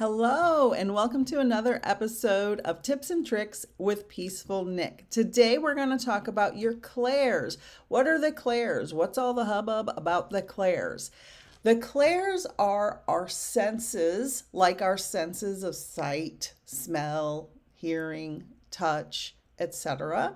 Hello, and welcome to another episode of Tips and Tricks with Peaceful Nick. Today we're going to talk about your clairs. What are the clairs? What's all the hubbub about the clairs? The clairs are our senses, like our senses of sight, smell, hearing, touch, etc.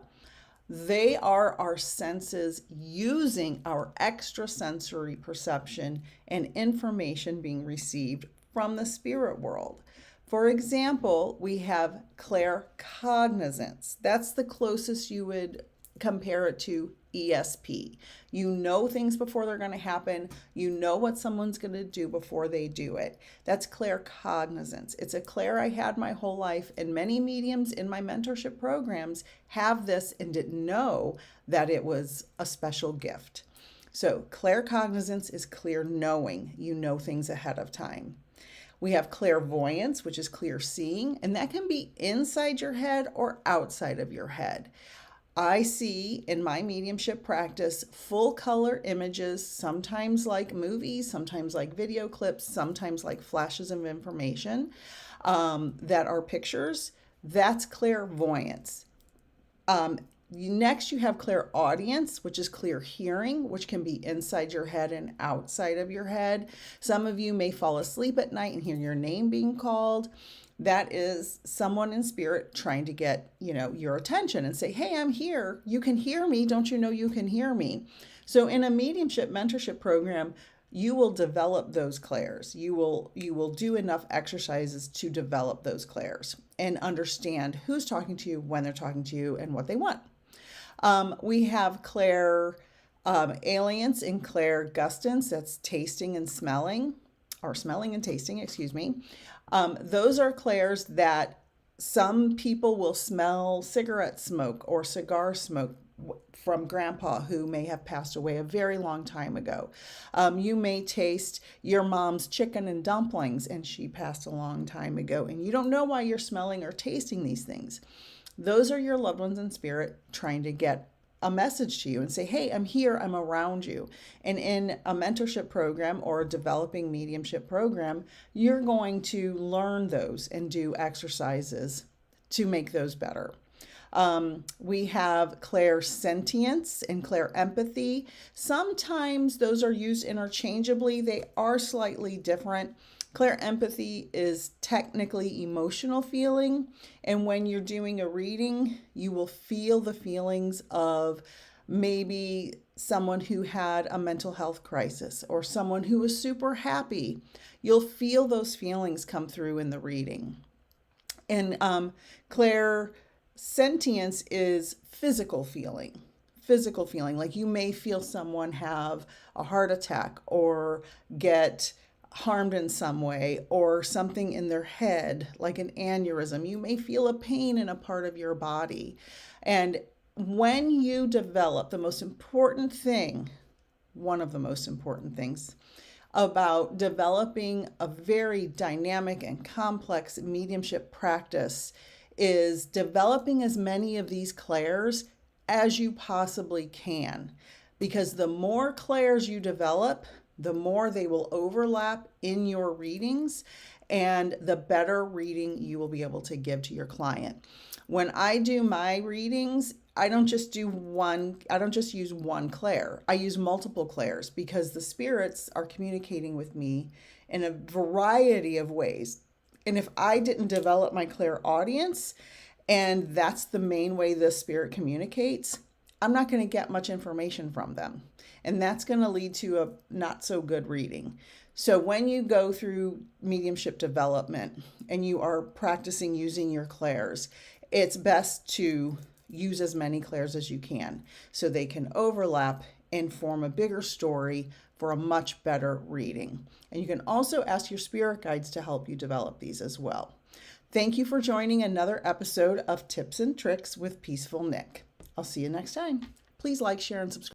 They are our senses using our extrasensory perception and information being received from the spirit world. For example, we have claircognizance. That's the closest you would compare it to ESP. You know things before they're going to happen. You know what someone's going to do before they do it. That's claircognizance. It's a clair I had my whole life, and many mediums in my mentorship programs have this and didn't know that it was a special gift. So claircognizance is clear knowing. You know things ahead of time. We have clairvoyance, which is clear seeing, and that can be inside your head or outside of your head. I see in my mediumship practice full color images, sometimes like movies, sometimes like video clips, sometimes like flashes of information that are pictures. That's clairvoyance. Next, you have clairaudience, which is clear hearing, which can be inside your head and outside of your head. Some of you may fall asleep at night and hear your name being called. That is someone in spirit trying to get, your attention and say, hey, I'm here. You can hear me. Don't you know you can hear me? So in a mediumship mentorship program, you will develop those clairs. You will do enough exercises to develop those clairs and understand who's talking to you, when they're talking to you, and what they want. We have clairalience and clairgustance. That's tasting and smelling, or smelling and tasting, excuse me. Those are clairs that some people will smell cigarette smoke or cigar smoke from grandpa who may have passed away a very long time ago. You may taste your mom's chicken and dumplings and she passed a long time ago, and you don't know why you're smelling or tasting these things. Those are your loved ones in spirit trying to get a message to you and say, hey, I'm here, I'm around you. And in a mentorship program or a developing mediumship program, you're going to learn those and do exercises to make those better. We have clairsentience and clairempathy. Sometimes those are used interchangeably. They are slightly different. Clairempathy is technically emotional feeling, and when you're doing a reading, you will feel the feelings of maybe someone who had a mental health crisis or someone who was super happy. You'll feel those feelings come through in the reading. And clairsentience is physical feeling, like you may feel someone have a heart attack or get harmed in some way, or something in their head, like an aneurysm. You may feel a pain in a part of your body. And when you develop, one of the most important things about developing a very dynamic and complex mediumship practice is developing as many of these clairs as you possibly can. Because the more clairs you develop, the more they will overlap in your readings and the better reading you will be able to give to your client. When I do my readings, I don't just use one clair. I use multiple clairs because the spirits are communicating with me in a variety of ways. And if I didn't develop my clairaudience, and that's the main way the spirit communicates, I'm not going to get much information from them. And that's going to lead to a not so good reading. So when you go through mediumship development and you are practicing using your clairs, it's best to use as many clairs as you can so they can overlap and form a bigger story for a much better reading. And you can also ask your spirit guides to help you develop these as well. Thank you for joining another episode of Tips and Tricks with Peaceful Nick. I'll see you next time. Please like, share, and subscribe.